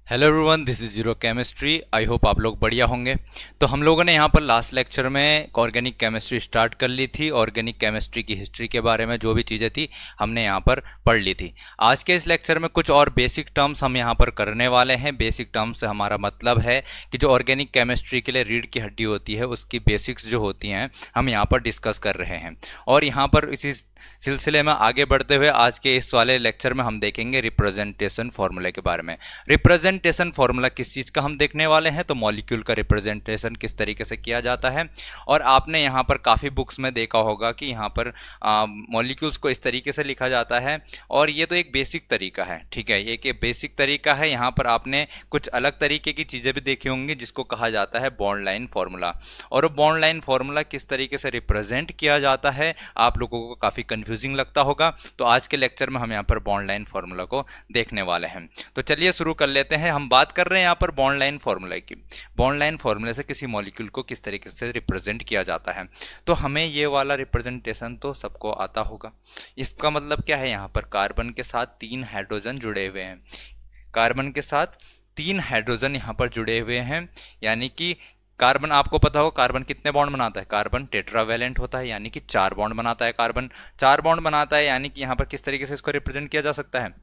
Hello everyone, this is zero chemistry. I hope आप लोग बढ़िया होंगे। तो हम लोगों ने यहाँ पर लास्ट लेक्चर में ऑर्गेनिक केमिस्ट्री स्टार्ट कर ली थी। ऑर्गेनिक केमिस्ट्री की हिस्ट्री के बारे में जो भी चीज़ें थी हमने यहाँ पर पढ़ ली थी। आज के इस लेक्चर में कुछ और बेसिक टर्म्स हम यहाँ पर करने वाले हैं। बेसिक टर्म्स से हमारा मतलब है कि जो ऑर्गेनिक केमिस्ट्री के लिए रीढ़ की हड्डी होती है उसकी बेसिक्स जो होती हैं हम यहाँ पर डिस्कस कर रहे हैं। और यहाँ पर इसी सिलसिले में आगे बढ़ते हुए आज के इस वाले लेक्चर में हम देखेंगे रिप्रेजेंटेशन फॉर्मूला के बारे में। रिप्रेजेंटेशन फॉर्मूला किस चीज़ का हम देखने वाले हैं, तो मॉलिक्यूल का रिप्रेजेंटेशन किस तरीके से किया जाता है। और आपने यहाँ पर काफ़ी बुक्स में देखा होगा कि यहाँ पर मॉलिक्यूल्स को इस तरीके से लिखा जाता है। और ये तो एक बेसिक तरीका है, ठीक है, एक बेसिक तरीका है। यहाँ पर आपने कुछ अलग तरीके की चीज़ें भी देखी होंगी जिसको कहा जाता है बॉन्ड लाइन फार्मूला। और वो बॉन्ड लाइन फार्मूला किस तरीके से रिप्रेजेंट किया जाता है आप लोगों को काफ़ी कंफ्यूजिंग लगता होगा। तो आज के लेक्चर में हम यहाँ पर बॉन्ड लाइन फार्मूला को देखने वाले हैं। तो चलिए शुरू कर लेते हैं। हम बात कर रहे हैं यहाँ पर बॉन्ड लाइन फार्मूला की। बॉन्ड लाइन फार्मूले से किसी मॉलिक्यूल को किस तरीके से रिप्रेजेंट किया जाता है। तो हमें ये वाला रिप्रेजेंटेशन तो सबको आता होगा। इसका मतलब क्या है, यहाँ पर कार्बन के साथ 3 हाइड्रोजन जुड़े हुए हैं। कार्बन के साथ 3 हाइड्रोजन यहाँ पर जुड़े हुए हैं, यानी कि कार्बन, आपको पता हो कार्बन कितने बॉन्ड बनाता है। कार्बन टेट्रावैलेंट होता है, यानी कि 4 बॉन्ड बनाता है। कार्बन 4 बॉन्ड बनाता है, यानी कि यहाँ पर किस तरीके से इसको रिप्रेजेंट किया जा सकता है।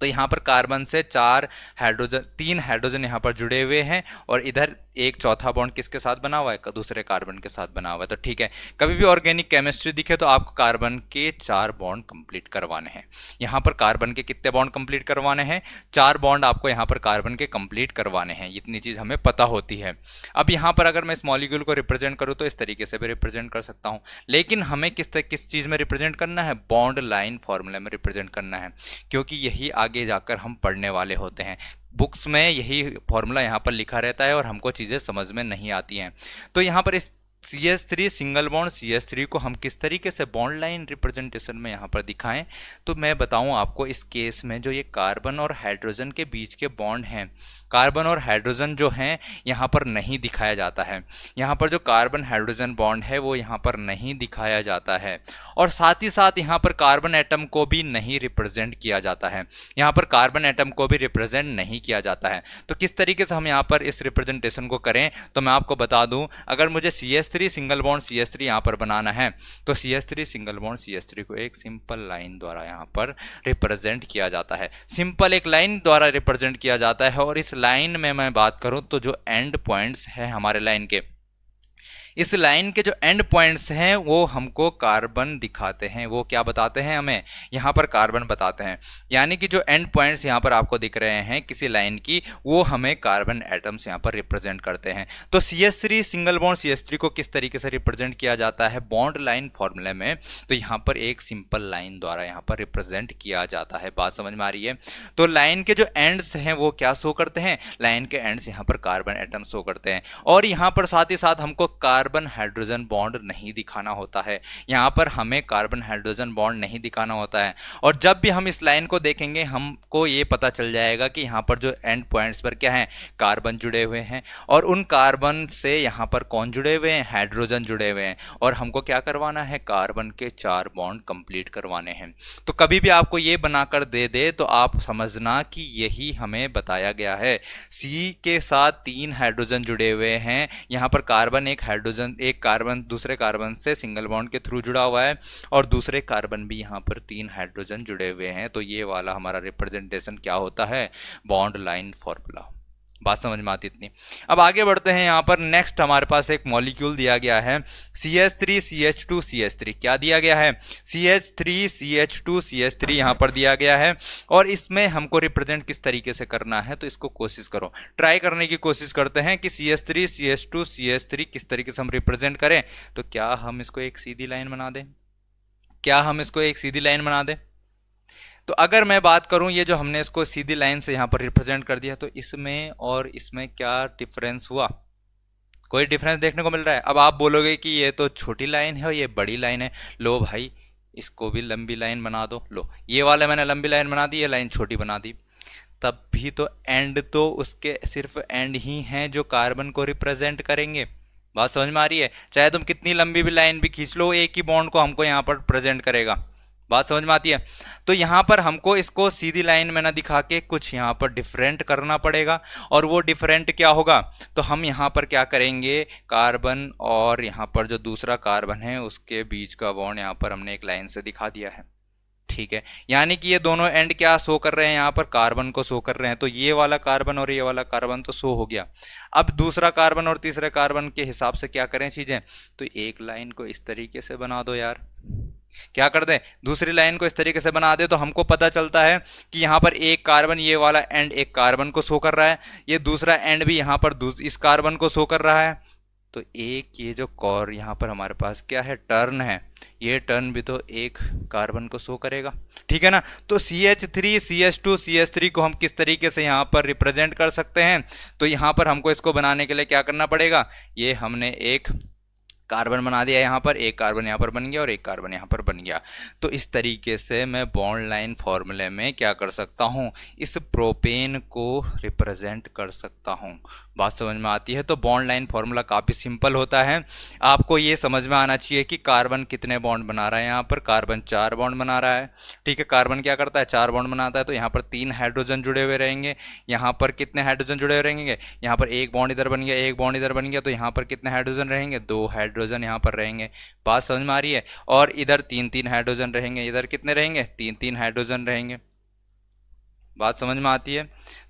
तो यहाँ पर कार्बन से 3 हाइड्रोजन यहाँ पर जुड़े हुए हैं और इधर एक चौथा बॉन्ड किसके साथ बना हुआ है, दूसरे कार्बन के साथ बना हुआ है। तो ठीक है, कभी भी ऑर्गेनिक केमिस्ट्री दिखे तो आपको कार्बन के 4 बॉन्ड कंप्लीट करवाने हैं। यहाँ पर कार्बन के कितने बॉन्ड कंप्लीट करवाने हैं, 4 बॉन्ड आपको यहाँ पर कार्बन के कंप्लीट करवाने हैं। इतनी चीज़ हमें पता होती है। अब यहाँ पर अगर मैं इस मॉलिक्यूल को रिप्रेजेंट करूँ तो इस तरीके से भी रिप्रेजेंट कर सकता हूँ, लेकिन हमें किस चीज़ में रिप्रेजेंट करना है, बॉन्ड लाइन फॉर्मूला में रिप्रेजेंट करना है, क्योंकि यही आगे जाकर हम पढ़ने वाले होते हैं। बुक्स में यही फॉर्मूला यहाँ पर लिखा रहता है और हमको चीज़ें समझ में नहीं आती हैं। तो यहाँ पर इस CH3 सिंगल बॉन्ड CH3 को हम किस तरीके से बॉन्ड लाइन रिप्रेजेंटेशन में यहाँ पर दिखाएं, तो मैं बताऊँ आपको। इस केस में जो ये कार्बन और हाइड्रोजन के बीच के बॉन्ड हैं, कार्बन और हाइड्रोजन जो हैं यहाँ पर नहीं दिखाया जाता है। यहाँ पर जो कार्बन हाइड्रोजन बॉन्ड है वो यहाँ पर नहीं दिखाया जाता है। और साथ ही साथ यहाँ पर कार्बन एटम को भी नहीं रिप्रेजेंट किया जाता है। यहाँ पर कार्बन एटम को भी रिप्रेजेंट नहीं किया जाता है। तो किस तरीके से हम यहाँ पर इस रिप्रेजेंटेशन को करें, तो मैं आपको बता दूँ। अगर मुझे CH3 सिंगल बॉन्ड CH3 यहाँ पर बनाना है तो CH3 सिंगल बॉन्ड CH3 को एक सिंपल लाइन द्वारा यहाँ पर रिप्रेजेंट किया जाता है। सिंपल एक लाइन द्वारा रिप्रेजेंट किया जाता है। और इस लाइन में मैं बात करूं तो जो एंड पॉइंट्स हैं हमारे लाइन के, इस लाइन के जो एंड पॉइंट्स हैं वो हमको कार्बन दिखाते हैं। वो क्या बताते हैं हमें, यहाँ पर कार्बन बताते हैं। यानी कि जो एंड पॉइंट्स यहाँ पर आपको दिख रहे हैं किसी लाइन की, वो हमें कार्बन एटम्स यहाँ पर रिप्रेजेंट करते हैं। तो CH3 सिंगल बॉन्ड CH3 को किस तरीके से रिप्रेजेंट किया जाता है बॉन्ड लाइन फॉर्मूले में, तो यहाँ पर एक सिंपल लाइन द्वारा यहाँ पर रिप्रेजेंट किया जाता है। बात समझ में आ रही है। तो लाइन के जो एंड्स हैं वो क्या शो करते हैं, लाइन के एंड्स यहाँ पर कार्बन एटम शो करते हैं। और यहाँ पर साथ ही साथ हमको कार्बन हाइड्रोजन बॉन्ड नहीं दिखाना होता है। यहाँ पर हमें कार्बन हाइड्रोजन बॉन्ड नहीं दिखाना होता है। और जब भी हम इस लाइन को देखेंगे हमको ये पता चल जाएगा कि यहाँ पर जो एंड पॉइंट्स पर क्या है, कार्बन जुड़े हुए हैं। और उन कार्बन से यहाँ पर कौन जुड़े हुए हैं, हाइड्रोजन जुड़े हुए हैं। और हमको क्या करवाना है, कार्बन के 4 बॉन्ड कंप्लीट करवाने हैं। तो कभी भी आपको ये बनाकर दे दे तो आप समझना कि यही हमें बताया गया है। C के साथ 3 हाइड्रोजन जुड़े हुए हैं। यहाँ पर कार्बन एक कार्बन दूसरे कार्बन से सिंगल बॉन्ड के थ्रू जुड़ा हुआ है और दूसरे कार्बन भी यहाँ पर 3 हाइड्रोजन जुड़े हुए हैं। तो ये वाला हमारा रिप्रेजेंटेशन क्या होता है, बॉन्ड लाइन फॉर्मूला। बात समझ में आती इतनी। अब आगे बढ़ते हैं। यहाँ पर नेक्स्ट हमारे पास एक मॉलिक्यूल दिया गया है CH3 CH2 CH3। क्या दिया गया है, CH3 CH2 CH3 यहाँ पर दिया गया है। और इसमें हमको रिप्रेजेंट किस तरीके से करना है, तो इसको कोशिश करो, ट्राई करने की कोशिश करते हैं कि CH3 CH2 CH3 किस तरीके से हम रिप्रेजेंट करें। तो क्या हम इसको एक सीधी लाइन बना दें, क्या हम इसको एक सीधी लाइन बना दें। तो अगर मैं बात करूं, ये जो हमने इसको सीधी लाइन से यहाँ पर रिप्रेजेंट कर दिया, तो इसमें और इसमें क्या डिफरेंस हुआ, कोई डिफरेंस देखने को मिल रहा है। अब आप बोलोगे कि ये तो छोटी लाइन है और ये बड़ी लाइन है। लो भाई, इसको भी लंबी लाइन बना दो। लो, ये वाले मैंने लंबी लाइन बना दी, ये लाइन छोटी बना दी। तब भी तो एंड तो उसके सिर्फ एंड ही हैं जो कार्बन को रिप्रेजेंट करेंगे। बात समझ में आ रही है। चाहे तुम कितनी लंबी भी लाइन भी खींच लो, एक ही बॉन्ड को हमको यहाँ पर प्रेजेंट करेगा। बात समझ में आती है। तो यहाँ पर हमको इसको सीधी लाइन में ना दिखा के कुछ यहाँ पर डिफरेंट करना पड़ेगा, और वो डिफरेंट क्या होगा, तो हम यहाँ पर क्या करेंगे, कार्बन और यहाँ पर जो दूसरा कार्बन है उसके बीच का बॉन्ड यहाँ पर हमने एक लाइन से दिखा दिया है, ठीक है। यानी कि ये दोनों एंड क्या शो कर रहे हैं, यहाँ पर कार्बन को शो कर रहे हैं। तो ये वाला कार्बन और ये वाला कार्बन तो शो हो गया। अब दूसरा कार्बन और तीसरे कार्बन के हिसाब से क्या करें चीजें, तो एक लाइन को इस तरीके से बना दो यार, क्या कर दें, दूसरी लाइन को इस तरीके से बना दे, तो हमको पता चलता है कि यहाँ पर एक कार्बन, ये वाला एंड एक कार्बन को शो कर रहा है, ये दूसरा एंड भी यहाँ पर इस कार्बन को शो कर रहा है। तो एक ये जो कॉर यहाँ पर हमारे पास क्या है, टर्न है, ये टर्न भी तो एक कार्बन को शो करेगा, ठीक है ना। तो CH3 CH2 CH3 को हम किस तरीके से यहाँ पर रिप्रेजेंट कर सकते हैं, तो यहाँ पर हमको इसको बनाने के लिए क्या करना पड़ेगा, ये हमने एक कार्बन बना दिया, यहाँ पर एक कार्बन यहाँ पर बन गया और एक कार्बन यहाँ पर बन गया। तो इस तरीके से मैं बॉन्ड लाइन फॉर्मूले में क्या कर सकता हूँ, इस प्रोपेन को रिप्रेजेंट कर सकता हूँ। बात समझ में आती है। तो बॉन्ड लाइन फॉर्मूला काफ़ी सिंपल होता है। आपको ये समझ में आना चाहिए कि कार्बन कितने बॉन्ड बना रहा है, यहाँ पर कार्बन 4 बॉन्ड बना रहा है, ठीक है। कार्बन क्या करता है, 4 बॉन्ड बनाता है, तो यहाँ पर 3 हाइड्रोजन जुड़े हुए रहेंगे। यहाँ पर कितने हाइड्रोजन जुड़े हुए रहेंगे, यहाँ पर एक बॉन्ड इधर बन गया, एक बॉन्ड इधर बन गया, तो यहाँ पर कितने हाइड्रोजन रहेंगे, 2 हाइड्रोजन यहाँ पर रहेंगे। बात समझ में आ रही है। और इधर 3-3 हाइड्रोजन रहेंगे, इधर कितने रहेंगे, 3-3 हाइड्रोजन रहेंगे। बात समझ में आती है।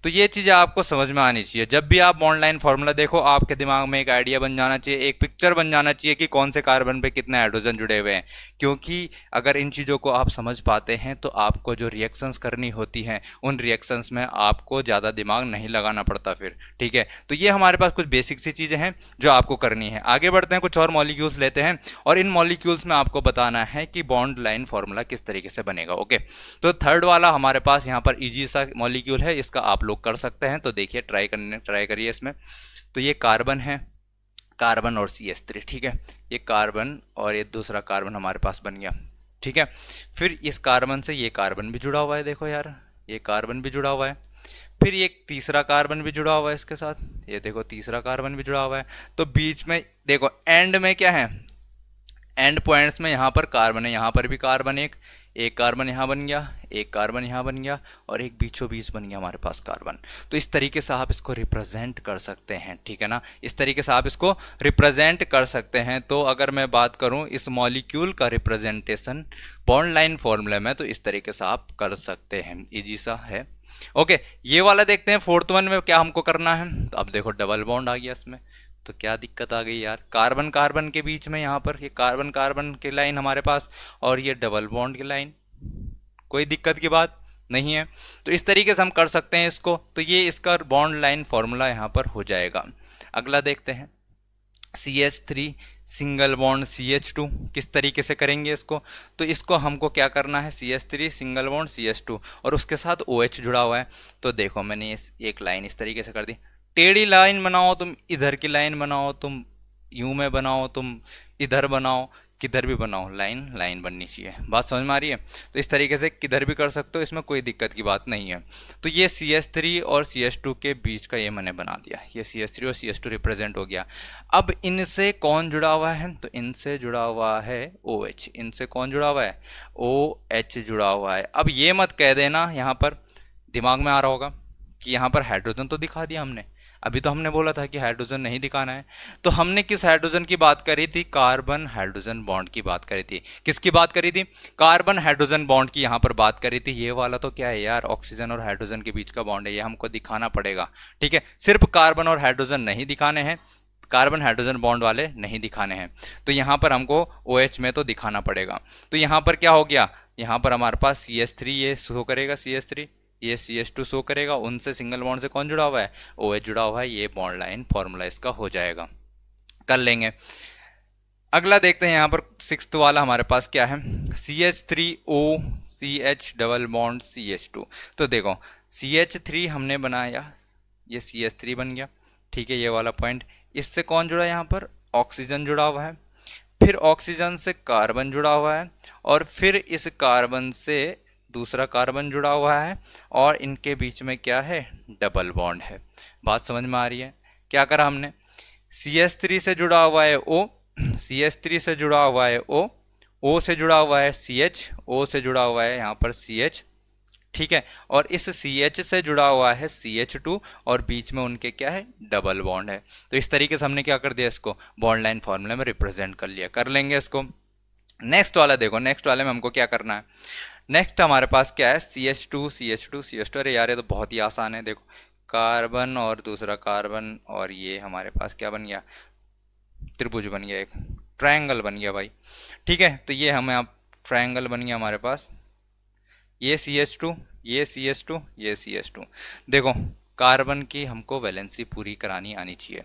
तो ये चीज़ें आपको समझ में आनी चाहिए। जब भी आप बॉन्ड लाइन फॉर्मूला देखो, आपके दिमाग में एक आइडिया बन जाना चाहिए, एक पिक्चर बन जाना चाहिए कि कौन से कार्बन पे कितने हाइड्रोजन जुड़े हुए हैं। क्योंकि अगर इन चीज़ों को आप समझ पाते हैं तो आपको जो रिएक्शंस करनी होती हैं उन रिएक्शंस में आपको ज़्यादा दिमाग नहीं लगाना पड़ता फिर, ठीक है। तो ये हमारे पास कुछ बेसिक सी चीज़ें हैं जो आपको करनी है। आगे बढ़ते हैं, कुछ और मॉलिक्यूल्स लेते हैं और इन मॉलिक्यूल्स में आपको बताना है कि बॉन्ड लाइन फॉर्मूला किस तरीके से बनेगा। ओके, तो थर्ड वाला हमारे पास यहाँ पर इजी सा मॉलिक्यूल है, इसका आप लोग कर सकते हैं। तो देखिए, ट्राई करिए इसमें। तो ये कार्बन है, कार्बन और CH3, ठीक है। ये कार्बन और ये दूसरा कार्बन हमारे पास बन गया, ठीक है। फिर इस कार्बन से ये कार्बन भी जुड़ा हुआ है, देखो यार, ये कार्बन भी जुड़ा हुआ है। फिर ये तीसरा कार्बन भी जुड़ा हुआ है इसके साथ, ये देखो तीसरा कार्बन भी जुड़ा हुआ है। तो बीच में देखो एंड में क्या है, एंड पॉइंट्स में यहाँ पर कार्बन है, यहाँ पर भी कार्बन, एक कार्बन यहाँ बन गया, एक कार्बन यहाँ बन गया और एक बीचों बीच बन गया हमारे पास कार्बन। तो इस तरीके से आप इसको रिप्रेजेंट कर सकते हैं, ठीक है ना। इस तरीके से आप इसको रिप्रेजेंट कर सकते हैं। तो अगर मैं बात करूं इस मॉलिक्यूल का रिप्रेजेंटेशन बॉन्ड लाइन फॉर्मूले में, तो इस तरीके से आप कर सकते हैं, इजी सा है। ओके, ये वाला देखते हैं, फोर्थ वन में क्या हमको करना है। तो अब देखो डबल बॉन्ड आ गया इसमें, तो क्या दिक्कत आ गई यार, कार्बन कार्बन के बीच में यहाँ पर ये कार्बन कार्बन की लाइन हमारे पास और ये डबल बॉन्ड की लाइन, कोई दिक्कत की बात नहीं है। तो इस तरीके से हम कर सकते हैं इसको। तो ये इसका बॉन्ड लाइन फॉर्मूला यहाँ पर हो जाएगा। अगला देखते हैं, CH3 सिंगल बॉन्ड CH2 किस तरीके से करेंगे इसको। तो इसको हमको क्या करना है, CH3 सिंगल बॉन्ड CH2 और उसके साथ OH जुड़ा हुआ है। तो देखो मैंने एक लाइन इस तरीके से कर दी। टेढ़ी लाइन बनाओ तुम, इधर की लाइन बनाओ तुम, यूं में बनाओ तुम, इधर बनाओ, किधर भी बनाओ, लाइन लाइन बननी चाहिए। बात समझ में आ रही है। तो इस तरीके से किधर भी कर सकते हो, इसमें कोई दिक्कत की बात नहीं है। तो ये CH3 और CH2 के बीच का ये मैंने बना दिया, ये CH3 और CH2 रिप्रेजेंट हो गया। अब इनसे कौन जुड़ा हुआ है, तो इनसे जुड़ा हुआ है OH। इनसे कौन जुड़ा हुआ है, OH जुड़ा हुआ है। अब ये मत कह देना, यहाँ पर दिमाग में आ रहा होगा कि यहाँ पर हाइड्रोजन तो दिखा दिया हमने, अभी तो हमने बोला था कि हाइड्रोजन नहीं दिखाना है। तो हमने किस हाइड्रोजन की बात करी थी, कार्बन हाइड्रोजन बॉन्ड की बात करी थी। किसकी बात करी थी, कार्बन हाइड्रोजन बॉन्ड की यहाँ पर बात करी थी। ये वाला तो क्या है यार, ऑक्सीजन और हाइड्रोजन के बीच का बॉन्ड है, ये हमको दिखाना पड़ेगा, ठीक है। सिर्फ कार्बन और हाइड्रोजन नहीं दिखाने हैं, कार्बन हाइड्रोजन बॉन्ड वाले नहीं दिखाने हैं। तो यहाँ पर हमको OH में तो दिखाना पड़ेगा। तो यहाँ पर क्या हो गया, यहाँ पर हमारे पास CH3 ये शो करेगा, CH3 ये CH2 शो करेगा। उनसे सिंगल बॉन्ड से कौन जुड़ा हुआ है, OH जुड़ा हुआ है। ये बॉन्ड लाइन फॉर्मूला इसका हो जाएगा, कर लेंगे। अगला देखते हैं, यहाँ पर सिक्स्थ वाला हमारे पास क्या है, CH3O CH double bond CH2। तो देखो CH3 हमने बनाया, ये CH3 बन गया, ठीक है। ये वाला पॉइंट, इससे कौन जुड़ा है, यहाँ पर ऑक्सीजन जुड़ा हुआ है। फिर ऑक्सीजन से कार्बन जुड़ा हुआ है और फिर इस कार्बन से दूसरा कार्बन जुड़ा हुआ है और इनके बीच में क्या है, डबल बॉन्ड है। बात समझ में आ रही है। क्या करा हमने, CH3 से जुड़ा हुआ है O, CH3 से जुड़ा हुआ है O, O से जुड़ा हुआ है CH, O से जुड़ा हुआ है यहाँ पर CH, ठीक है, और इस CH से जुड़ा हुआ है CH2 और बीच में उनके क्या है, डबल बॉन्ड है। तो इस तरीके से हमने क्या कर दिया, इसको बॉन्ड लाइन फॉर्मूले में रिप्रेजेंट कर लिया। कर लेंगे इसको। नेक्स्ट वाला देखो, नेक्स्ट वाले में हमको क्या करना है, नेक्स्ट हमारे पास क्या है, CH2 CH2 CH2। अरे यार ये तो बहुत ही आसान है। देखो कार्बन और दूसरा कार्बन, और ये हमारे पास क्या बन गया, त्रिभुज बन गया, एक ट्रायंगल बन गया भाई, ठीक है। तो ये हमें अब ट्रायंगल बन गया हमारे पास, ये CH2, ये CH2, ये CH2। देखो कार्बन की हमको वैलेंसी पूरी करानी आनी चाहिए।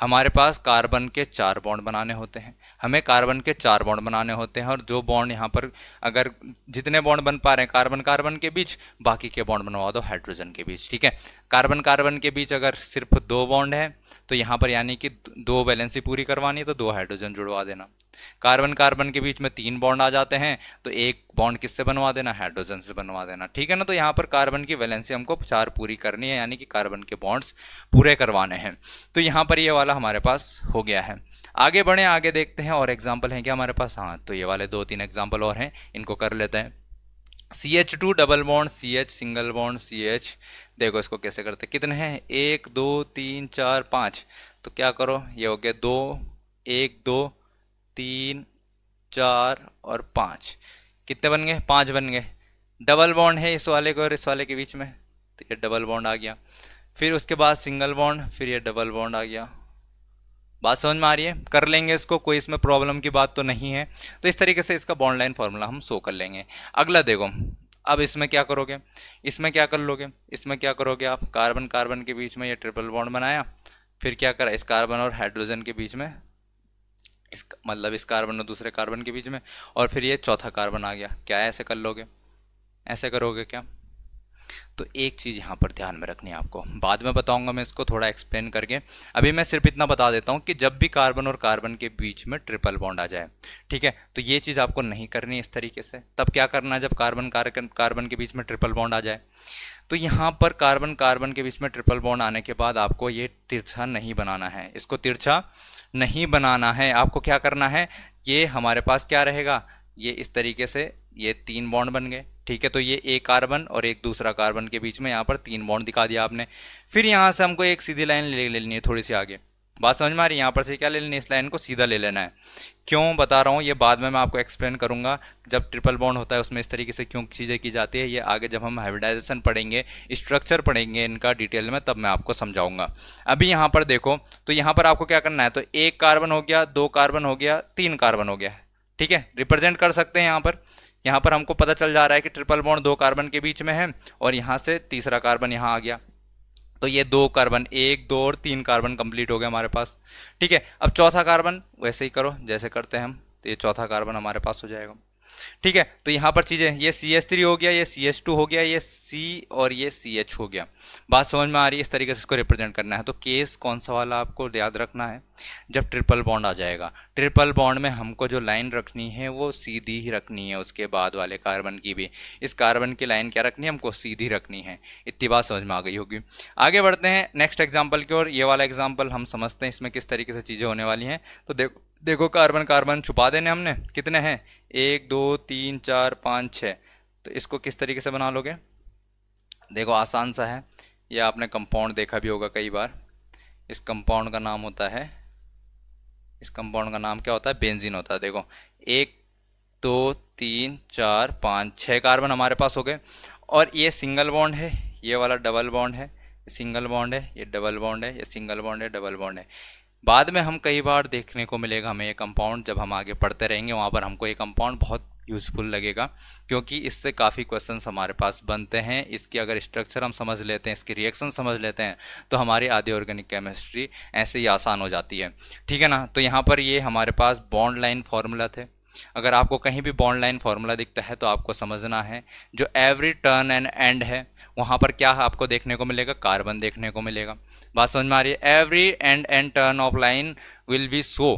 हमारे पास कार्बन के 4 बॉन्ड बनाने होते हैं, हमें कार्बन के 4 बॉन्ड बनाने होते हैं, और जो बॉन्ड यहाँ पर अगर जितने बॉन्ड बन पा रहे हैं कार्बन कार्बन के बीच, बाकी के बॉन्ड बनवा दो हाइड्रोजन के बीच, ठीक है। कार्बन कार्बन के बीच अगर सिर्फ 2 बॉन्ड है तो यहाँ पर यानी कि 2 वैलेंसी पूरी करवानी है तो 2 हाइड्रोजन जुड़वा देना। कार्बन कार्बन के बीच में 3 बॉन्ड आ जाते हैं तो एक बॉन्ड किससे बनवा देना, हाइड्रोजन से बनवा देना, ठीक है ना। तो यहाँ पर कार्बन की वैलेंसी हमको 4 पूरी करनी है, यानी कि कार्बन के बॉन्ड्स पूरे करवाने हैं। तो यहाँ पर ये वाला हमारे पास हो गया है। आगे बढ़े, आगे देखते हैं और एग्जाम्पल हैं क्या हमारे पास। हाँ, तो ये वाले 2-3 एग्जाम्पल और हैं, इनको कर लेते हैं। CH2 double bond CH single bond CH। देखो इसको कैसे करते हैं, कितने हैं, 1 2 3 4 5। तो क्या करो, ये हो गया 2, 1 2 3 4 और 5। कितने बन गए, 5 बन गए। डबल बॉन्ड है इस वाले को और इस वाले के बीच में, तो ये डबल बॉन्ड आ गया। फिर उसके बाद सिंगल बॉन्ड, फिर ये डबल बॉन्ड आ गया। बात समझ में आ रही है, कर लेंगे इसको, कोई इसमें प्रॉब्लम की बात तो नहीं है। तो इस तरीके से इसका बॉन्ड लाइन फॉर्मूला हम शो कर लेंगे। अगला देखो, अब इसमें क्या करोगे, इसमें क्या कर लोगे, इसमें क्या करोगे आप, कार्बन कार्बन के बीच में ये ट्रिपल बॉन्ड बनाया, फिर क्या करा, इस कार्बन और हाइड्रोजन के बीच में, इस मतलब इस कार्बन और दूसरे कार्बन के बीच में, और फिर ये चौथा कार्बन आ गया। क्या ऐसे कर लोगे, ऐसे करोगे क्या। तो एक चीज़ यहाँ पर ध्यान में रखनी है आपको, बाद में बताऊंगा मैं इसको थोड़ा एक्सप्लेन करके। अभी मैं सिर्फ इतना बता देता हूँ कि जब भी कार्बन और कार्बन के बीच में ट्रिपल बॉन्ड आ जाए, ठीक है, तो ये चीज़ आपको नहीं करनी इस तरीके से। तब क्या करना है, जब कार्बन कार्बन के बीच में ट्रिपल बॉन्ड आ जाए, तो यहाँ पर कार्बन कार्बन के बीच में ट्रिपल बॉन्ड आने के बाद आपको ये तिरछा नहीं बनाना है, इसको तिरछा नहीं बनाना है। आपको क्या करना है, ये हमारे पास क्या रहेगा, ये इस तरीके से ये 3 बॉन्ड बन गए, ठीक है। तो ये एक कार्बन और एक दूसरा कार्बन के बीच में यहाँ पर 3 बॉन्ड दिखा दिया आपने। फिर यहाँ से हमको एक सीधी लाइन ले लेनी है थोड़ी सी आगे। बात समझ में आ रही है, यहाँ पर से क्या ले लेनी है, इस लाइन को सीधा ले लेना है। क्यों बता रहा हूँ ये बाद में मैं आपको एक्सप्लेन करूँगा। जब ट्रिपल बॉन्ड होता है उसमें इस तरीके से क्यों चीज़ें की जाती है, ये आगे जब हम हाइब्रिडाइजेशन पढ़ेंगे, स्ट्रक्चर पढ़ेंगे इनका डिटेल में, तब मैं आपको समझाऊंगा। अभी यहाँ पर देखो, तो यहाँ पर आपको क्या करना है, तो 1 कार्बन हो गया, 2 कार्बन हो गया, 3 कार्बन हो गया, ठीक है, रिप्रेजेंट कर सकते हैं। यहाँ पर हमको पता चल जा रहा है कि ट्रिपल बॉन्ड 2 कार्बन के बीच में है, और यहाँ से तीसरा कार्बन यहाँ आ गया, तो ये 2 कार्बन, 1 2 और 3 कार्बन कंप्लीट हो गया हमारे पास, ठीक है। अब चौथा कार्बन वैसे ही करो जैसे करते हैं हम, तो ये चौथा कार्बन हमारे पास हो जाएगा, ठीक है। तो यहाँ पर चीज़ें, ये CH3 हो गया, ये CH2 हो गया, ये C और ये CH हो गया। बात समझ में आ रही है, इस तरीके से इसको रिप्रेजेंट करना है। तो केस कौन सा वाला आपको याद रखना है, जब ट्रिपल बॉन्ड आ जाएगा, ट्रिपल बॉन्ड में हमको जो लाइन रखनी है वो सीधी ही रखनी है, उसके बाद वाले कार्बन की भी, इस कार्बन की लाइन क्या रखनी है, हमको सीधी रखनी है। इतनी बात समझ में आ गई होगी। आगे बढ़ते हैं नेक्स्ट एग्जाम्पल की ओर। ये वाला एग्जाम्पल हम समझते हैं इसमें किस तरीके से चीज़ें होने वाली हैं। तो देखो कार्बन कार्बन छुपा देने हमने, कितने हैं, 1 2 3 4 5 6। तो इसको किस तरीके से बना लोगे, देखो आसान सा है, ये आपने कंपाउंड देखा भी होगा कई बार। इस कंपाउंड का नाम होता है, इस कंपाउंड का नाम क्या होता है, बेंजीन होता है। देखो 1 2 3 4 5 6 कार्बन हमारे पास हो गए, और ये सिंगल बॉन्ड है, ये वाला डबल बॉन्ड है, सिंगल बॉन्ड है, ये डबल बॉन्ड है, ये सिंगल बॉन्ड है, डबल बॉन्ड है। बाद में हम कई बार देखने को मिलेगा हमें ये कंपाउंड, जब हम आगे पढ़ते रहेंगे वहाँ पर हमको ये कंपाउंड बहुत यूज़फुल लगेगा, क्योंकि इससे काफ़ी क्वेश्चंस हमारे पास बनते हैं। इसकी अगर स्ट्रक्चर हम समझ लेते हैं, इसकी रिएक्शन समझ लेते हैं, तो हमारी आधी ऑर्गेनिक केमिस्ट्री ऐसे ही आसान हो जाती है, ठीक है ना। तो यहाँ पर ये हमारे पास बॉन्ड लाइन फार्मूला थे। अगर आपको कहीं भी बॉन्ड लाइन फार्मूला दिखता है तो आपको समझना है, जो एवरी टर्न एंड एंड है वहाँ पर क्या आपको देखने को मिलेगा, कार्बन देखने को मिलेगा। बात समझ में आ रही है, every and turn off line will be so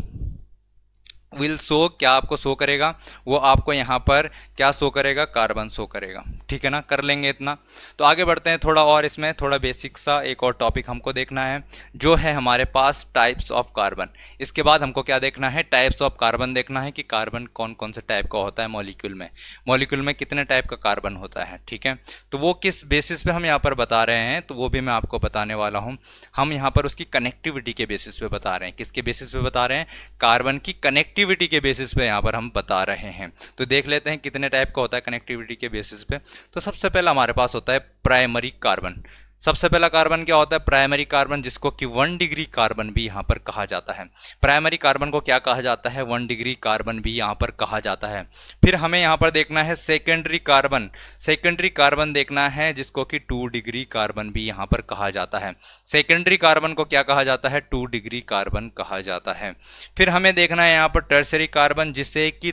will show, क्या आपको शो करेगा, वो आपको यहाँ पर क्या शो करेगा, कार्बन शो करेगा। ठीक है ना, कर लेंगे इतना। तो आगे बढ़ते हैं थोड़ा और, इसमें थोड़ा बेसिक सा एक और टॉपिक हमको देखना है, जो है हमारे पास टाइप्स ऑफ कार्बन। इसके बाद हमको क्या देखना है, टाइप्स ऑफ कार्बन देखना है कि कार्बन कौन कौन से टाइप का होता है मॉलिक्यूल में, मॉलिक्यूल में कितने टाइप का कार्बन होता है। ठीक है, तो वो किस बेसिस पे हम यहाँ पर बता रहे हैं, तो वो भी मैं आपको बताने वाला हूँ। हम यहाँ पर उसकी कनेक्टिविटी के बेसिस पे बता रहे हैं। किसके बेसिस पे बता रहे हैं, कार्बन की कनेक्टिविटी के बेसिस पे यहाँ पर हम बता रहे हैं। तो देख लेते हैं कितने टाइप का होता है कनेक्टिविटी के बेसिस पे। तो सबसे पहला हमारे पास होता है प्राइमरी कार्बन। सबसे पहला कार्बन क्या होता है, प्राइमरी कार्बन, जिसको कि 1 डिग्री कार्बन भी यहाँ पर कहा जाता है। प्राइमरी कार्बन को क्या कहा जाता है, 1 डिग्री कार्बन भी यहाँ पर कहा जाता है। फिर हमें यहाँ पर देखना है सेकेंडरी कार्बन। सेकेंडरी कार्बन देखना है, जिसको कि 2 डिग्री कार्बन भी यहाँ पर कहा जाता है। सेकेंडरी कार्बन को क्या कहा जाता है, 2 डिग्री कार्बन कहा जाता है। फिर हमें देखना है यहाँ पर टर्शरी कार्बन, जिसे कि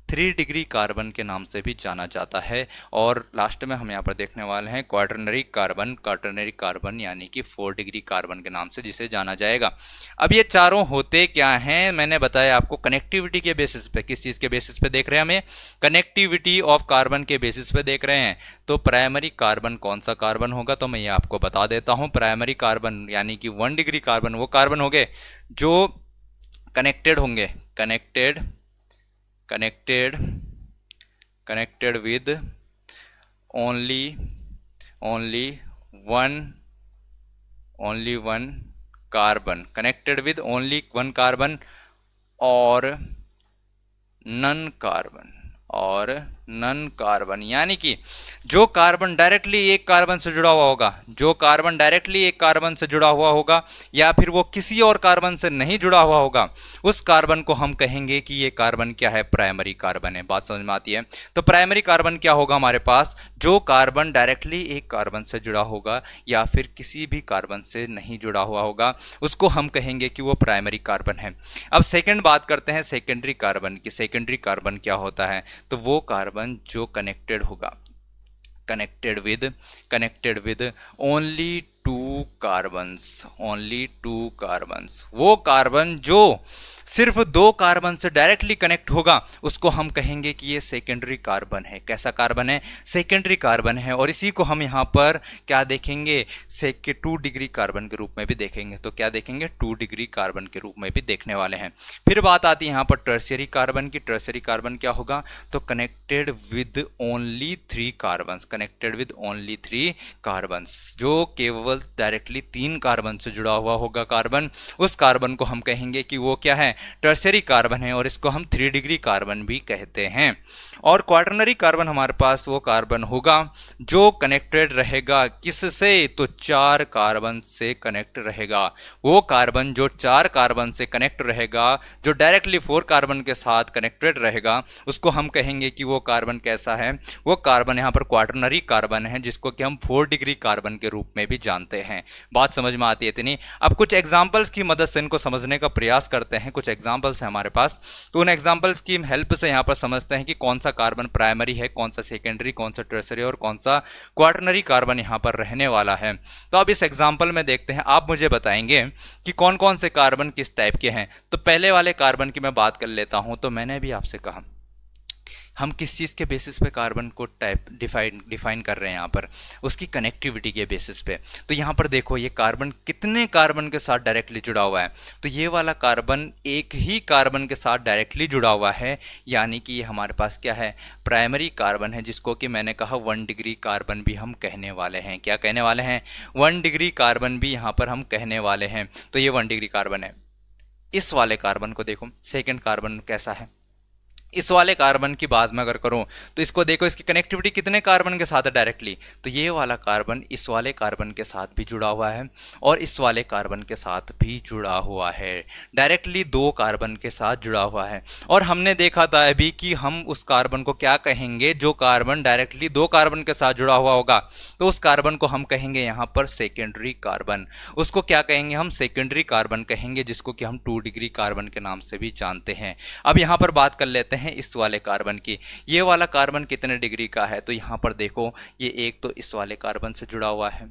3 डिग्री कार्बन के नाम से भी जाना जाता है। और लास्ट में हम यहाँ पर देखने वाले हैं क्वाटरनरी कार्बन। क्वाटरनरी कार्बन यानी कि 4 डिग्री कार्बन के नाम से जिसे जाना जाएगा। अब ये चारों होते क्या हैं, मैंने बताया आपको कनेक्टिविटी के बेसिस पे। किस चीज़ के बेसिस पे देख रहे हैं, हमें कनेक्टिविटी ऑफ कार्बन के बेसिस पे देख रहे हैं। तो प्राइमरी कार्बन कौन सा कार्बन होगा, तो मैं ये आपको बता देता हूँ। प्राइमरी कार्बन यानी कि 1 डिग्री कार्बन वो कार्बन हो गए जो कनेक्टेड होंगे, connected with only one carbon, connected with only one carbon और नन कार्बन यानी कि जो कार्बन डायरेक्टली एक कार्बन से जुड़ा हुआ होगा, जो कार्बन डायरेक्टली एक कार्बन से जुड़ा हुआ होगा या फिर वो किसी और कार्बन से नहीं जुड़ा हुआ होगा, उस कार्बन को हम कहेंगे कि ये कार्बन क्या है, प्राइमरी कार्बन है। बात समझ में आती है। तो प्राइमरी कार्बन क्या होगा हमारे पास, जो कार्बन डायरेक्टली एक कार्बन से जुड़ा होगा या फिर किसी भी कार्बन से नहीं जुड़ा हुआ होगा, उसको हम कहेंगे कि वो प्राइमरी कार्बन है। अब सेकेंड बात करते हैं सेकेंडरी कार्बन की। सेकेंडरी कार्बन क्या होता है, तो वो कार्बन जो कनेक्टेड होगा, कनेक्टेड विद ओनली 2 कार्बन्स, वो कार्बन जो सिर्फ 2 कार्बन से डायरेक्टली कनेक्ट होगा, उसको हम कहेंगे कि ये सेकेंडरी कार्बन है। कैसा कार्बन है, सेकेंडरी कार्बन है। और इसी को हम यहाँ पर क्या देखेंगे, 2 डिग्री कार्बन के रूप में भी देखेंगे। तो क्या देखेंगे, 2 डिग्री कार्बन के रूप में भी देखने वाले हैं। फिर बात आती है यहाँ पर टर्शियरी कार्बन की। टर्शियरी कार्बन क्या होगा, तो connected with only 3 carbons, connected with only 3 carbons, जो केवल डायरेक्टली 3 कार्बन से जुड़ा हुआ होगा कार्बन, उस कार्बन को हम कहेंगे कि वो क्या है, टर्शियरी कार्बन है। और इसको हम 3 डिग्री कार्बन भी कहते हैं। और क्वाटरनरी कार्बन हमारे पास वो कार्बन होगा जो कनेक्टेड रहेगा किससे, तो 4 कार्बन से कनेक्ट रहेगा। वो कार्बन जो 4 कार्बन से कनेक्ट रहेगा, जो डायरेक्टली 4 कार्बन के साथ कनेक्टेड रहेगा, उसको हम कहेंगे कि वो कार्बन कैसा है, वो कार्बन यहाँ पर क्वाटरनरी कार्बन है, जिसको कि हम 4 डिग्री कार्बन के रूप में भी जानते हैं। बात समझ में आती है इतनी। अब कुछ एग्जाम्पल्स की मदद से इनको समझने का प्रयास करते हैं। कुछ एग्जाम्पल्स हैं हमारे पास, तो उन एग्जाम्पल्स की हेल्प से यहाँ पर समझते हैं कि कौन सा कार्बन प्राइमरी है, कौन सा सेकेंडरी, कौन सा टर्शियरी और कौन सा क्वाटरनरी कार्बन यहाँ पर रहने वाला है। तो अब इस एग्जाम्पल में देखते हैं, आप मुझे बताएंगे कि कौन कौन से कार्बन किस टाइप के हैं। तो पहले वाले कार्बन की मैं बात कर लेता हूं। तो मैंने भी आपसे कहा हम किस चीज़ के बेसिस पे कार्बन को टाइप डिफाइन कर रहे हैं, यहाँ पर उसकी कनेक्टिविटी के बेसिस पे। तो यहाँ पर देखो ये कार्बन कितने कार्बन के साथ डायरेक्टली जुड़ा हुआ है, तो ये वाला कार्बन एक ही कार्बन के साथ डायरेक्टली जुड़ा हुआ है, यानी कि ये हमारे पास क्या है, प्राइमरी कार्बन है, जिसको कि मैंने कहा 1 डिग्री कार्बन भी हम कहने वाले हैं। क्या कहने वाले हैं, 1 डिग्री कार्बन भी यहाँ पर हम कहने वाले हैं। तो ये 1 डिग्री कार्बन है। इस वाले कार्बन को देखो, सेकेंड कार्बन कैसा है, इस वाले कार्बन की बात मैं अगर करूं तो इसको देखो, इसकी कनेक्टिविटी कितने कार्बन के साथ है डायरेक्टली, तो ये वाला कार्बन इस वाले कार्बन के साथ भी जुड़ा हुआ है और इस वाले कार्बन के साथ भी जुड़ा हुआ है, डायरेक्टली 2 कार्बन के साथ जुड़ा हुआ है। और हमने देखा था अभी कि हम उस कार्बन को क्या कहेंगे, जो कार्बन डायरेक्टली 2 कार्बन के साथ जुड़ा हुआ होगा, तो उस कार्बन को हम कहेंगे यहाँ पर सेकेंडरी कार्बन। उसको क्या कहेंगे, हम सेकेंडरी कार्बन कहेंगे, जिसको कि हम 2 डिग्री कार्बन के नाम से भी जानते हैं। अब यहाँ पर बात कर लेते हैं हैं इस वाले कार्बन की। ये वाला कार्बन कितने डिग्री का है, तो यहाँ पर देखो ये एक तो इस वाले कार्बन से जुड़ा हुआ है,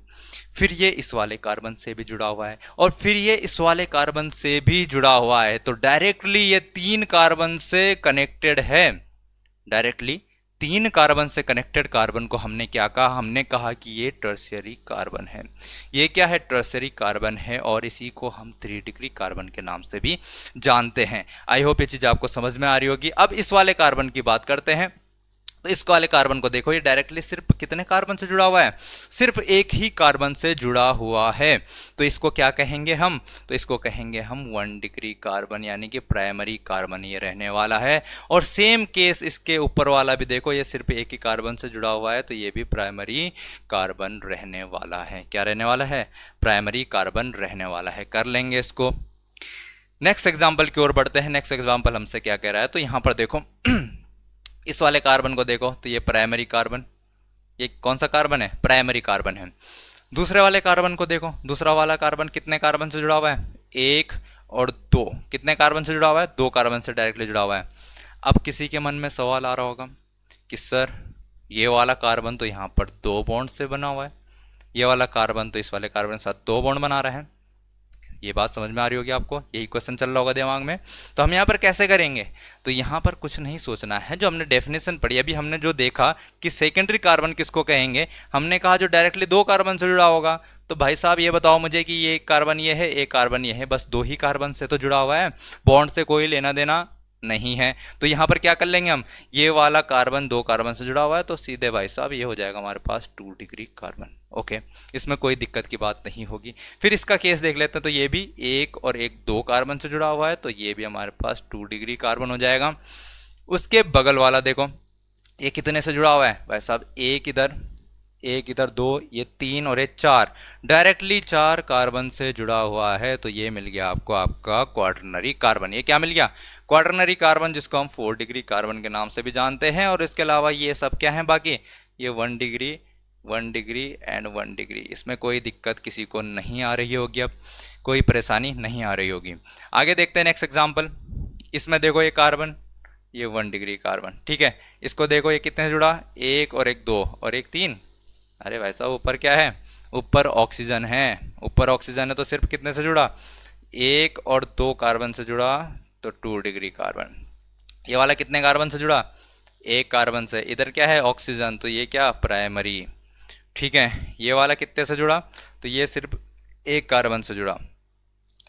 फिर ये इस वाले कार्बन से भी जुड़ा हुआ है, और फिर ये इस वाले कार्बन से भी जुड़ा हुआ है। तो डायरेक्टली ये 3 कार्बन से कनेक्टेड है। डायरेक्टली 3 कार्बन से कनेक्टेड कार्बन को हमने क्या कहा, हमने कहा कि ये टर्शियरी कार्बन है। ये क्या है, टर्शियरी कार्बन है, और इसी को हम 3 डिग्री कार्बन के नाम से भी जानते हैं। आई होप ये चीज़ आपको समझ में आ रही होगी। अब इस वाले कार्बन की बात करते हैं। तो इस वाले कार्बन को देखो, ये डायरेक्टली सिर्फ कितने कार्बन से जुड़ा हुआ है, सिर्फ एक ही कार्बन से जुड़ा हुआ है। तो इसको क्या कहेंगे हम, तो इसको कहेंगे हम 1 डिग्री कार्बन, यानी कि प्राइमरी कार्बन ये रहने वाला है। और सेम केस इसके ऊपर वाला भी देखो, ये सिर्फ एक ही कार्बन से जुड़ा हुआ है, तो ये भी प्राइमरी कार्बन रहने वाला है। क्या रहने वाला है, प्राइमरी कार्बन रहने वाला है। कर लेंगे इसको। नेक्स्ट एग्जाम्पल की ओर बढ़ते हैं। नेक्स्ट एग्जाम्पल हमसे क्या कह रहा है, तो यहाँ पर देखो इस वाले कार्बन को देखो, तो ये प्राइमरी कार्बन, ये कौन सा कार्बन है, प्राइमरी कार्बन है। दूसरे वाले कार्बन को देखो, दूसरा वाला कार्बन कितने कार्बन से जुड़ा हुआ है, 1 और 2। कितने कार्बन से जुड़ा हुआ है, 2 कार्बन से डायरेक्टली जुड़ा हुआ है। अब किसी के मन में सवाल आ रहा होगा कि सर ये वाला कार्बन तो यहाँ पर 2 बॉन्ड से बना हुआ है, ये वाला कार्बन तो इस वाले कार्बन के साथ 2 बॉन्ड बना रहे हैं। ये बात समझ में आ रही होगी आपको, यही क्वेश्चन चल रहा होगा दिमाग में। तो हम यहाँ पर कैसे करेंगे, तो यहाँ पर कुछ नहीं सोचना है। जो हमने डेफिनेशन पढ़ी, अभी हमने जो देखा कि सेकेंडरी कार्बन किसको कहेंगे, हमने कहा जो डायरेक्टली 2 कार्बन से जुड़ा होगा। तो भाई साहब ये बताओ मुझे कि ये एक कार्बन ये है, एक कार्बन ये है, बस 2 ही कार्बन से तो जुड़ा हुआ है, बॉन्ड से कोई लेना देना नहीं है। तो यहाँ पर क्या कर लेंगे हम, ये वाला कार्बन 2 कार्बन से जुड़ा हुआ है, तो सीधे भाई साहब ये हो जाएगा हमारे पास 2 डिग्री कार्बन। ओके, इसमें कोई दिक्कत की बात नहीं होगी। फिर इसका केस देख लेते हैं, तो ये भी 1 और 1 2 कार्बन से जुड़ा हुआ है, तो ये भी हमारे पास 2 डिग्री कार्बन हो जाएगा। उसके बगल वाला देखो, ये कितने से जुड़ा हुआ है भाई साहब, एक इधर 2, ये 3 और ये 4, डायरेक्टली 4 कार्बन से जुड़ा हुआ है। तो ये मिल गया आपको आपका क्वाटरनरी कार्बन। ये क्या मिल गया, क्वाटरनरी कार्बन, जिसको हम 4 डिग्री कार्बन के नाम से भी जानते हैं। और इसके अलावा ये सब क्या है, बाकी ये 1 डिग्री एंड 1 डिग्री। इसमें कोई दिक्कत किसी को नहीं आ रही होगी, अब कोई परेशानी नहीं आ रही होगी। आगे देखते हैं नेक्स्ट एग्जाम्पल। इसमें देखो ये कार्बन, ये 1 डिग्री कार्बन, ठीक है। इसको देखो ये कितने से जुड़ा, 1 और 1 2 और 1 3। अरे भाई साहब ऊपर क्या है, ऊपर ऑक्सीजन है, ऊपर ऑक्सीजन है, तो सिर्फ कितने से जुड़ा, 1 और 2 कार्बन से जुड़ा, तो 2 डिग्री कार्बन। ये वाला कितने कार्बन से जुड़ा, 1 कार्बन से, इधर क्या है ऑक्सीजन, तो ये क्या प्राइमरी, ठीक है। ये वाला कितने से जुड़ा, तो ये सिर्फ 1 कार्बन से जुड़ा,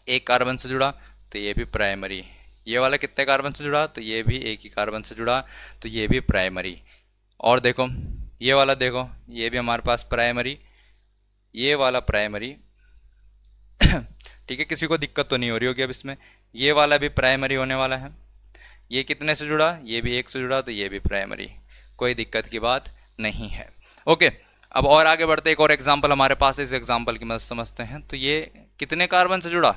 1 कार्बन से जुड़ा, तो ये भी प्राइमरी। ये वाला कितने कार्बन से जुड़ा, तो ये भी 1 ही कार्बन से जुड़ा, तो ये भी प्राइमरी। और देखो ये वाला देखो, ये भी हमारे पास प्राइमरी, ये वाला प्राइमरी ठीक है, किसी को दिक्कत तो नहीं हो रही होगी अब इसमें। ये वाला भी प्राइमरी होने वाला है। ये कितने से जुड़ा, ये भी 1 से जुड़ा, तो ये भी प्राइमरी, कोई दिक्कत की बात नहीं है। ओके, अब और आगे बढ़ते, एक और एग्जांपल हमारे पास है, इस एग्जांपल की मदद समझते हैं। तो ये कितने कार्बन से जुड़ा,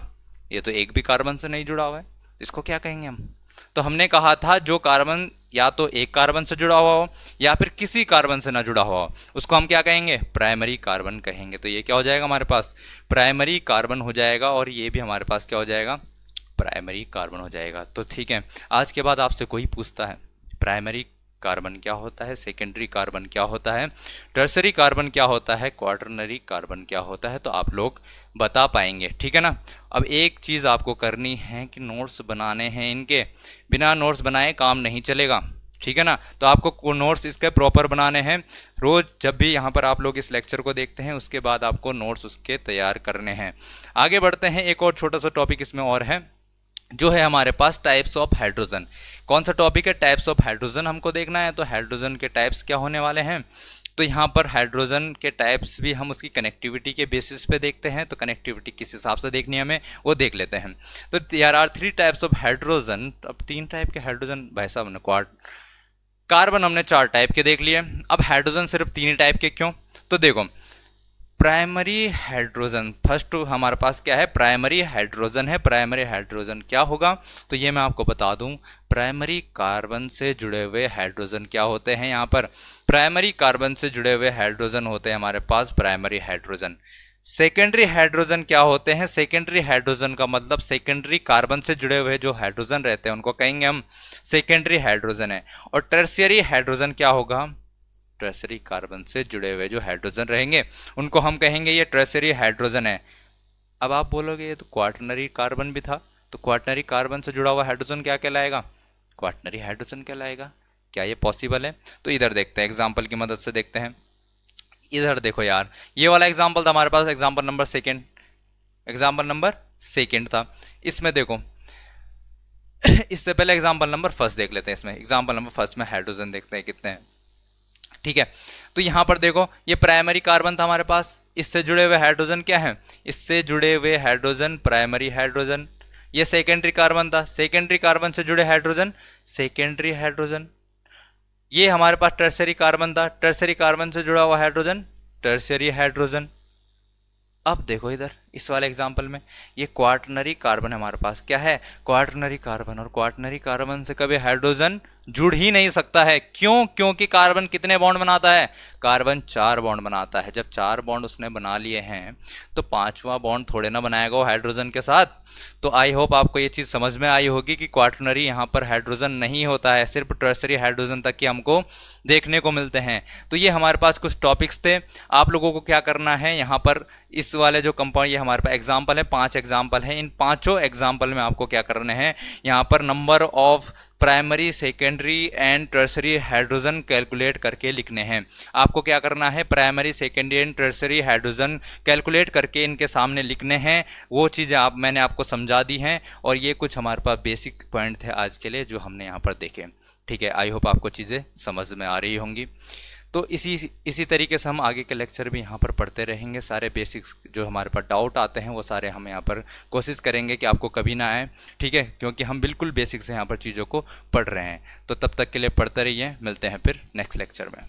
ये तो एक भी कार्बन से नहीं जुड़ा हुआ है, इसको क्या कहेंगे हम। तो हमने कहा था जो कार्बन या तो 1 कार्बन से जुड़ा हुआ हो या फिर किसी कार्बन से ना जुड़ा हुआ हो, उसको हम क्या कहेंगे, प्राइमरी कार्बन कहेंगे। तो ये क्या हो जाएगा हमारे पास, प्राइमरी कार्बन हो जाएगा, और ये भी हमारे पास क्या हो जाएगा, प्राइमरी कार्बन हो जाएगा। तो ठीक है, आज के बाद आपसे कोई पूछता है प्राइमरी कार्बन क्या होता है, सेकेंडरी कार्बन क्या होता है, टर्सरी कार्बन क्या होता है, क्वाटरनरी कार्बन क्या होता है, तो आप लोग बता पाएंगे, ठीक है ना। अब एक चीज़ आपको करनी है कि नोट्स बनाने हैं इनके, बिना नोट्स बनाए काम नहीं चलेगा, ठीक है ना। तो आपको नोट्स इसके प्रॉपर बनाने हैं। रोज़ जब भी यहाँ पर आप लोग इस लेक्चर को देखते हैं, उसके बाद आपको नोट्स उसके तैयार करने हैं। आगे बढ़ते हैं, एक और छोटा सा टॉपिक इसमें और है, जो है हमारे पास टाइप्स ऑफ हाइड्रोजन। कौन सा टॉपिक है, टाइप्स ऑफ हाइड्रोजन हमको देखना है। तो हाइड्रोजन के टाइप्स क्या होने वाले हैं, तो यहाँ पर हाइड्रोजन के टाइप्स भी हम उसकी कनेक्टिविटी के बेसिस पे देखते हैं। तो कनेक्टिविटी किस हिसाब से देखनी है हमें, वो देख लेते हैं। तो there are 3 types of hydrogen. अब 3 टाइप के हाइड्रोजन, भाई साहब ने कार्बन हमने 4 टाइप के देख लिए, अब हाइड्रोजन सिर्फ 3 टाइप के क्यों। तो देखो प्राइमरी हाइड्रोजन, फर्स्ट हमारे पास क्या है, प्राइमरी हाइड्रोजन है। प्राइमरी हाइड्रोजन क्या होगा, तो ये मैं आपको बता दूं, प्राइमरी कार्बन से जुड़े हुए हाइड्रोजन क्या होते हैं, यहाँ पर प्राइमरी कार्बन से जुड़े हुए हाइड्रोजन होते हैं हमारे पास प्राइमरी हाइड्रोजन। सेकेंडरी हाइड्रोजन क्या होते हैं? सेकेंडरी हाइड्रोजन का मतलब सेकेंडरी कार्बन से जुड़े हुए जो हाइड्रोजन रहते हैं उनको कहेंगे हम सेकेंडरी हाइड्रोजन है। और टर्शियरी हाइड्रोजन क्या होगा? टर्शियरी कार्बन से जुड़े हुए जो हाइड्रोजन रहेंगे उनको हम कहेंगे ये टर्शियरी हाइड्रोजन है। अब आप बोलोगे ये तो क्वाटरनरी कार्बन भी था, तो क्वाटरनरी कार्बन से जुड़ा हुआ हाइड्रोजन क्या कहलाएगा? क्वाटरनरी हाइड्रोजन कहलाएगा। क्या ये पॉसिबल है? तो इधर देखते हैं, एग्जाम्पल की मदद से देखते हैं। इधर देखो यार, ये वाला एग्जाम्पल था हमारे पास, एग्जाम्पल नंबर सेकेंड था। इसमें देखो इससे पहले एग्जाम्पल नंबर फर्स्ट देख लेते हैं। इसमें एग्जाम्पल नंबर फर्स्ट में हाइड्रोजन देखते हैं कितने हैं। ठीक है, तो यहां पर देखो ये प्राइमरी कार्बन था हमारे पास, इससे जुड़े हुए हाइड्रोजन क्या है? इससे जुड़े हुए हाइड्रोजन प्राइमरी हाइड्रोजन। ये सेकेंडरी कार्बन था, सेकेंडरी कार्बन से जुड़े हाइड्रोजन सेकेंडरी हाइड्रोजन। ये हमारे पास टर्शियरी कार्बन था, टर्शियरी कार्बन से जुड़ा हुआ हाइड्रोजन टर्शियरी हाइड्रोजन। अब देखो इधर इस वाले एग्जाम्पल में ये क्वाटरनरी कार्बन है हमारे पास, क्या है? Quaternary carbon. और क्वाटरनरी कार्बन से कभी हाइड्रोजन जुड़ ही नहीं सकता है। क्यों? क्योंकि कार्बन कितने बॉन्ड बनाता है? कार्बन 4 बॉन्ड बनाता है। जब 4 बॉन्ड उसने बना लिए हैं तो 5वां बॉन्ड थोड़े ना बनाएगा वो हाइड्रोजन के साथ। तो आई होप आपको ये चीज़ समझ में आई होगी कि क्वाटरनरी यहाँ पर हाइड्रोजन नहीं होता है, सिर्फ टर्शियरी हाइड्रोजन तक ही हमको देखने को मिलते हैं। तो ये हमारे पास कुछ टॉपिक्स थे। आप लोगों को क्या करना है, यहाँ पर इस वाले जो कंपाउंड, ये हमारे पास एग्जाम्पल है, 5 एग्जाम्पल है। इन 5 एग्जाम्पल में आपको क्या करने हैं, यहाँ पर number of primary secondary and tertiary hydrogen calculate करके लिखने हैं। आपको क्या करना है, primary secondary and tertiary hydrogen calculate करके इनके सामने लिखने हैं। वो चीज़ें मैंने आपको समझा दी हैं और ये कुछ हमारे पास बेसिक पॉइंट थे आज के लिए जो हमने यहाँ पर देखे। ठीक है, आई होप आपको चीज़ें समझ में आ रही होंगी। तो इसी तरीके से हम आगे के लेक्चर भी यहाँ पर पढ़ते रहेंगे। सारे बेसिक्स जो हमारे पास डाउट आते हैं वो सारे हम यहाँ पर कोशिश करेंगे कि आपको कभी ना आए। ठीक है, क्योंकि हम बिल्कुल बेसिक से यहाँ पर चीज़ों को पढ़ रहे हैं। तो तब तक के लिए पढ़ते रहिए, मिलते हैं फिर नेक्स्ट लेक्चर में।